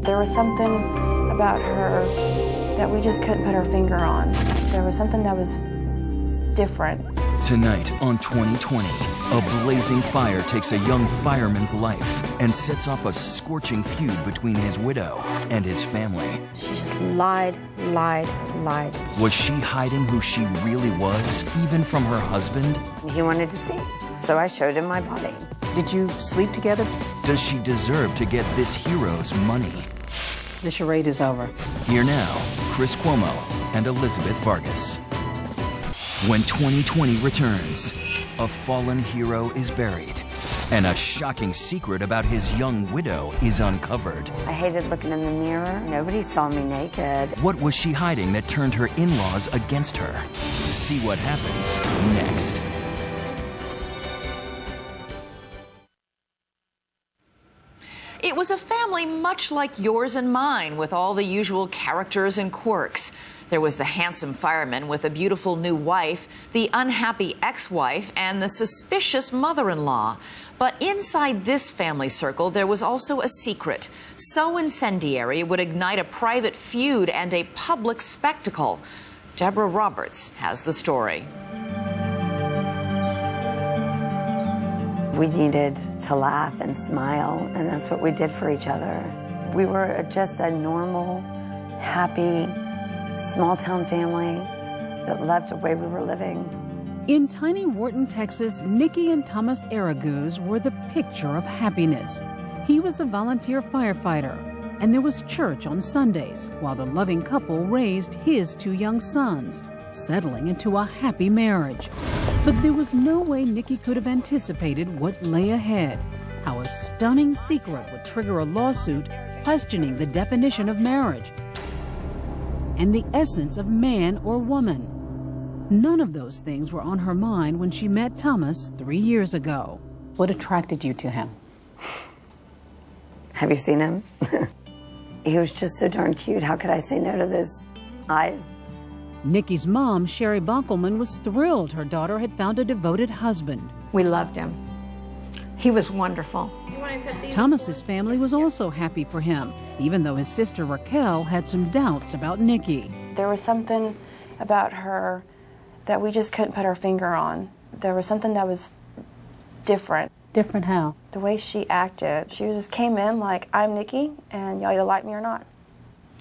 There was something about her that we just couldn't put our finger on. There was something that was different. Tonight on 2020, a blazing fire takes a young fireman's life and sets off a scorching feud between his widow and his family. She just lied. Was she hiding who she really was, even from her husband? He wanted to see, so I showed him my body. Did you sleep together? Does she deserve to get this hero's money? The charade is over. Here now, Chris Cuomo and Elizabeth Vargas. When 2020 returns, a fallen hero is buried, and a shocking secret about his young widow is uncovered. I hated looking in the mirror. Nobody saw me naked. What was she hiding that turned her in-laws against her? See what happens next. It was a family much like yours and mine, with all the usual characters and quirks. There was the handsome fireman with a beautiful new wife, the unhappy ex-wife, and the suspicious mother-in-law. But inside this family circle, there was also a secret, so incendiary it would ignite a private feud and a public spectacle. Deborah Roberts has the story. We needed to laugh and smile, and that's what we did for each other. We were just a normal, happy, small-town family that loved the way we were living. In tiny Wharton, Texas, Nikki and Thomas Araguz were the picture of happiness. He was a volunteer firefighter, and there was church on Sundays while the loving couple raised his 2 young sons, settling into a happy marriage. But there was no way Nikki could have anticipated what lay ahead, how a stunning secret would trigger a lawsuit questioning the definition of marriage and the essence of man or woman. None of those things were on her mind when she met Thomas 3 years ago. What attracted you to him? Have you seen him? He was just so darn cute. How could I say no to those eyes? Nikki's mom, Sherry Bonkelman, was thrilled her daughter had found a devoted husband. We loved him. He was wonderful. Thomas's family was also happy for him, even though his sister Raquel had some doubts about Nikki. There was something about her that we just couldn't put our finger on. There was something that was different. Different how? The way she acted. She just came in like, I'm Nikki, and y'all either like me or not.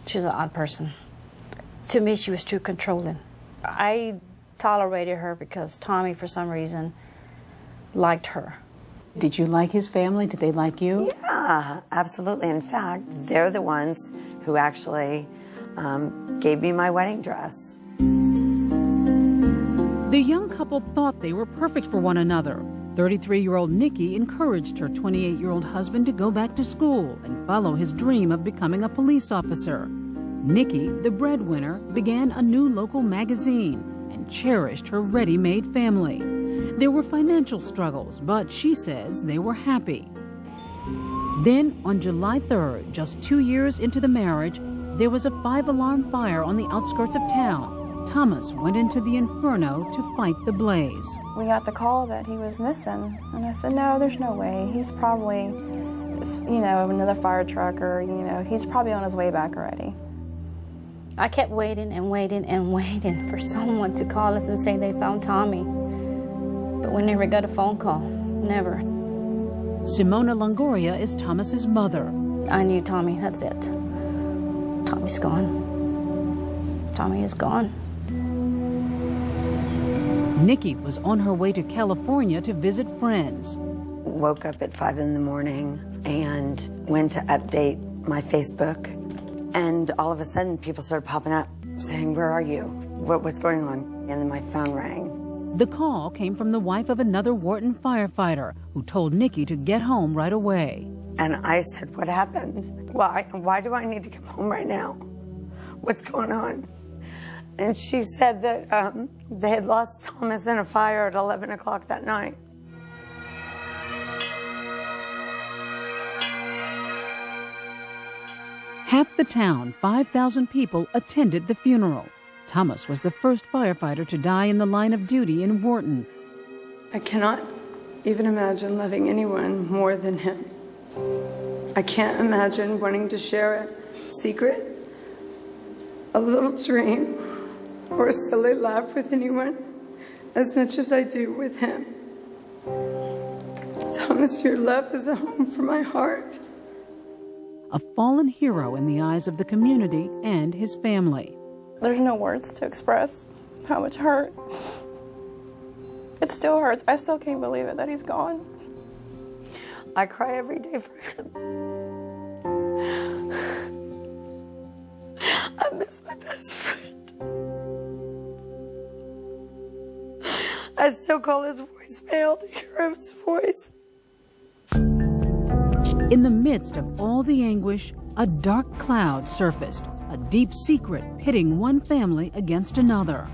She's an odd person. To me, she was too controlling. I tolerated her because Tommy, for some reason, liked her. Did you like his family? Did they like you? Yeah, absolutely. In fact, they're the ones who actually gave me my wedding dress. The young couple thought they were perfect for one another. 33-year-old Nikki encouraged her 28-year-old husband to go back to school and follow his dream of becoming a police officer. Nikki, the breadwinner, began a new local magazine and cherished her ready-made family. There were financial struggles, but she says they were happy. Then, on July 3rd, just 2 years into the marriage, there was a 5-alarm fire on the outskirts of town. Thomas went into the inferno to fight the blaze. We got the call that he was missing, and I said, no, there's no way. He's probably, another fire truck, or, he's probably on his way back already. I kept waiting and waiting and waiting for someone to call us and say they found Tommy. But we never got a phone call. Never. Simona Longoria is Thomas's mother. I knew Tommy, that's it. Tommy's gone. Tommy is gone. Nikki was on her way to California to visit friends. Woke up at 5 in the morning and went to update my Facebook. And all of a sudden, people started popping up saying, where are you? What's going on? And then my phone rang. The call came from the wife of another Wharton firefighter who told Nikki to get home right away. And I said, what happened? Why do I need to come home right now? What's going on? And she said that they had lost Thomas in a fire at 11 o'clock that night. Half the town, 5,000 people, attended the funeral. Thomas was the first firefighter to die in the line of duty in Wharton. I cannot even imagine loving anyone more than him. I can't imagine wanting to share a secret, a little dream, or a silly laugh with anyone as much as I do with him. Thomas, your love is a home for my heart. A fallen hero in the eyes of the community and his family. There's no words to express how much hurt. It still hurts. I still can't believe it that he's gone. I cry every day for him. I miss my best friend. I still call his voicemail to hear his voice. In the midst of all the anguish, a dark cloud surfaced, a deep secret pitting one family against another.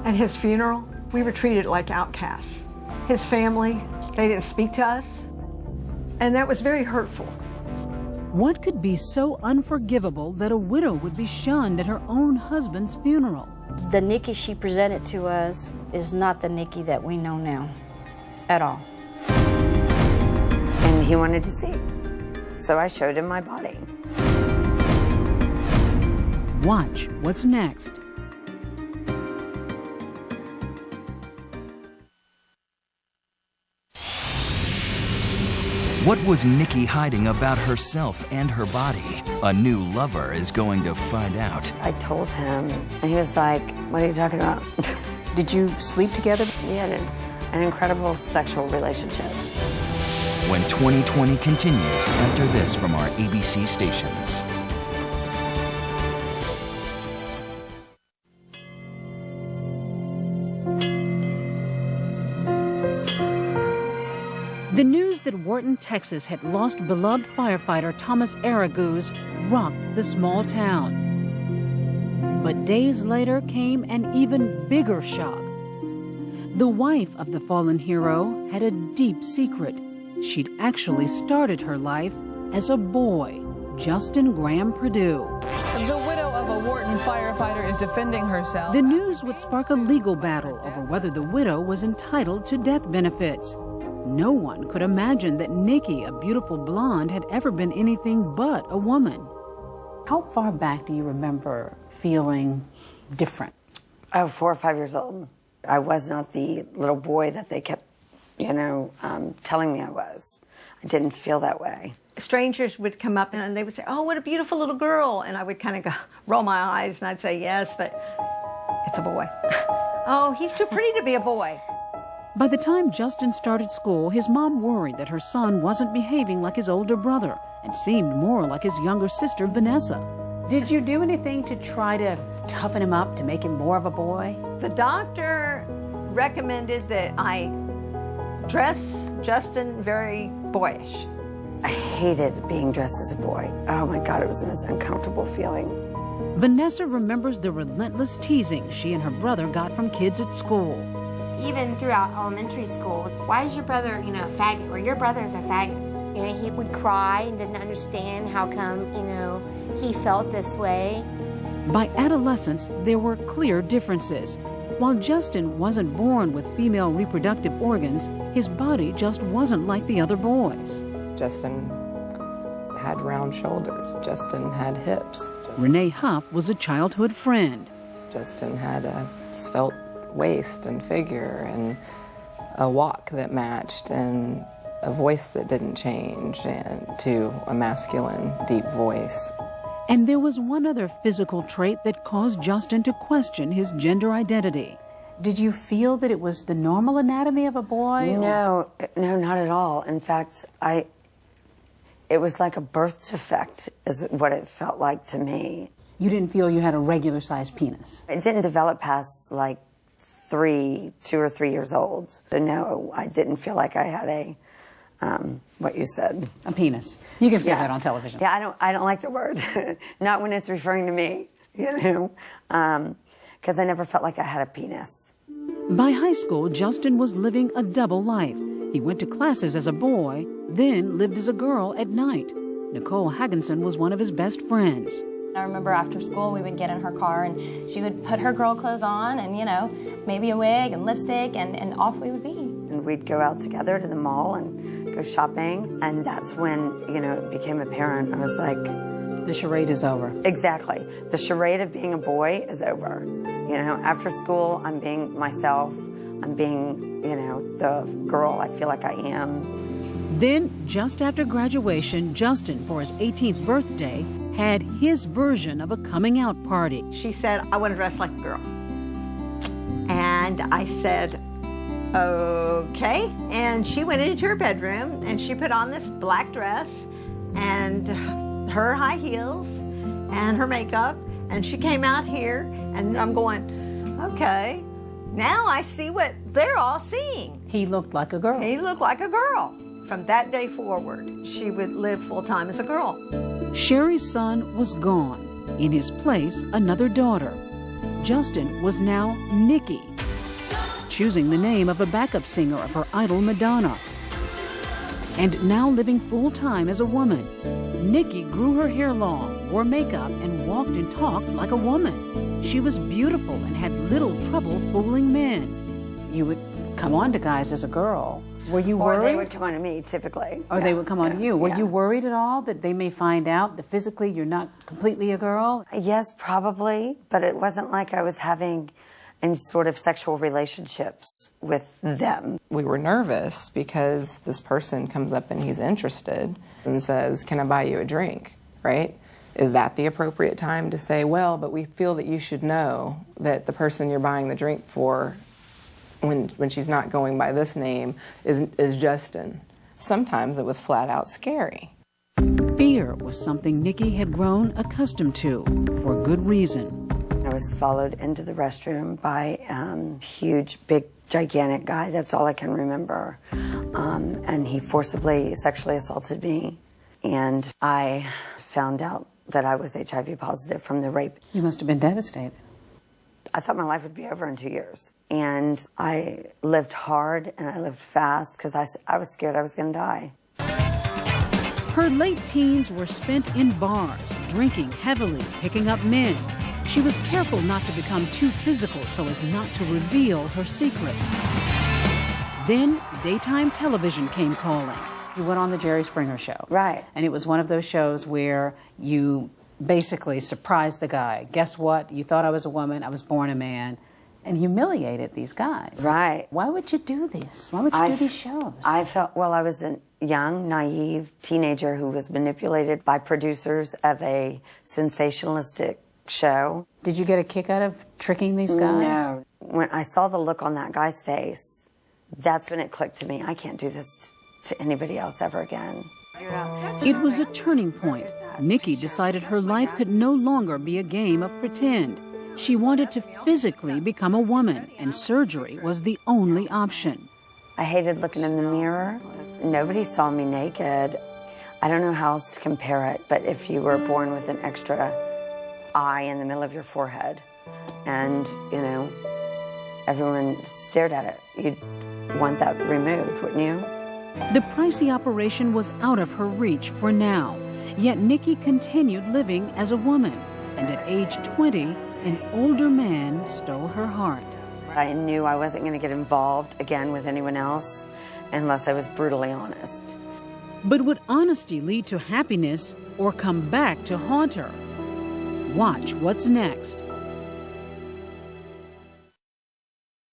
At his funeral, we were treated like outcasts. His family, they didn't speak to us, and that was very hurtful. What could be so unforgivable that a widow would be shunned at her own husband's funeral? The Nikki she presented to us is not the Nikki that we know now, at all. And he wanted to see. So I showed him my body. Watch what's next. What was Nikki hiding about herself and her body? A new lover is going to find out. I told him, and he was like, "What are you talking about?" Did you sleep together? We had an incredible sexual relationship. When 2020 continues after this from our ABC stations. The news that Wharton, Texas had lost beloved firefighter Thomas Araguz rocked the small town. But days later came an even bigger shock. The wife of the fallen hero had a deep secret. She'd actually started her life as a boy, Justin Graham Perdue. The widow of a Wharton firefighter is defending herself. The news would spark a legal battle over whether the widow was entitled to death benefits. No one could imagine that Nikki, a beautiful blonde, had ever been anything but a woman. How far back do you remember feeling different? Oh, 4 or 5 years old. I was not the little boy that they kept, telling me I was. I didn't feel that way. Strangers would come up and they would say, "Oh, what a beautiful little girl." And I would kind of go, roll my eyes and I'd say, "Yes, but it's a boy." "Oh, he's too pretty to be a boy." By the time Justin started school, his mom worried that her son wasn't behaving like his older brother and seemed more like his younger sister, Vanessa. Did you do anything to try to toughen him up, to make him more of a boy? The doctor recommended that I dress Justin very boyish. I hated being dressed as a boy. Oh my God, it was the most uncomfortable feeling. Vanessa remembers the relentless teasing she and her brother got from kids at school. Even throughout elementary school, why is your brother, a faggot, or your brother's a faggot? He would cry and didn't understand how come, he felt this way. By adolescence, there were clear differences. While Justin wasn't born with female reproductive organs, his body just wasn't like the other boys. Justin had round shoulders. Justin had hips. Renee Huff was a childhood friend. Justin had a svelte waist and figure and a walk that matched and a voice that didn't change and to a masculine, deep voice. And there was one other physical trait that caused Justin to question his gender identity. Did you feel that it was the normal anatomy of a boy? No, not at all. In fact, it was like a birth defect is what it felt like to me. You didn't feel you had a regular-sized penis? It didn't develop past 2 or 3 years old. So no, I didn't feel like I had what you said. A penis. You can say that on television. Yeah, I don't like the word. Not when it's referring to me, because I never felt like I had a penis. By high school, Justin was living a double life. He went to classes as a boy, then lived as a girl at night. Nicole Hagginson was one of his best friends. I remember after school we would get in her car and she would put her girl clothes on and, maybe a wig and lipstick and off we would be. And we'd go out together to the mall and go shopping. And that's when, it became apparent. I was like, the charade is over. Exactly. The charade of being a boy is over. After school, I'm being myself. I'm being, the girl I feel like I am. Then, just after graduation, Justin, for his 18th birthday, had his version of a coming out party. She said, I want to dress like a girl. And I said, okay. And she went into her bedroom and she put on this black dress and her high heels and her makeup. And she came out here and I'm going, okay, now I see what they're all seeing. He looked like a girl. He looked like a girl. From that day forward, she would live full-time as a girl. Sherry's son was gone. In his place, another daughter. Justin was now Nikki, choosing the name of a backup singer of her idol Madonna. And now living full-time as a woman, Nikki grew her hair long, wore makeup, and walked and talked like a woman. She was beautiful and had little trouble fooling men. You would come on to guys as a girl. Were you worried? Or they would come on to me, typically. Or they would come on to you. Were you worried at all that they may find out that physically you're not completely a girl? Yes, probably, but it wasn't like I was having any sort of sexual relationships with them. We were nervous because this person comes up and he's interested and says, can I buy you a drink, right? Is that the appropriate time to say, well, but we feel that you should know that the person you're buying the drink for, when she's not going by this name, is Justin? Sometimes it was flat out scary. Fear was something Nikki had grown accustomed to, for good reason. I was followed into the restroom by a huge, big, gigantic guy. That's all I can remember. And he forcibly sexually assaulted me. And I found out that I was HIV positive from the rape. You must have been devastated. I thought my life would be over in 2 years. And I lived hard and I lived fast because I was scared I was going to die. Her late teens were spent in bars, drinking heavily, picking up men. She was careful not to become too physical so as not to reveal her secret. Then daytime television came calling. You went on the Jerry Springer show. Right. And it was one of those shows where you basically surprised the guy. Guess what? You thought I was a woman, I was born a man, and humiliated these guys. Right. Why would you do this? Why would you do these shows? I felt, I was a young, naive teenager who was manipulated by producers of a sensationalistic show. Did you get a kick out of tricking these guys? No. When I saw the look on that guy's face, that's when it clicked to me. I can't do this to anybody else ever again. It was a turning point. Nikki decided her life could no longer be a game of pretend. She wanted to physically become a woman, and surgery was the only option. I hated looking in the mirror. Nobody saw me naked. I don't know how else to compare it, but if you were born with an extra eye in the middle of your forehead and, everyone stared at it, you'd want that removed, wouldn't you? The pricey operation was out of her reach for now, yet Nikki continued living as a woman, and at age 20, an older man stole her heart. I knew I wasn't going to get involved again with anyone else unless I was brutally honest. But would honesty lead to happiness or come back to haunt her? Watch what's next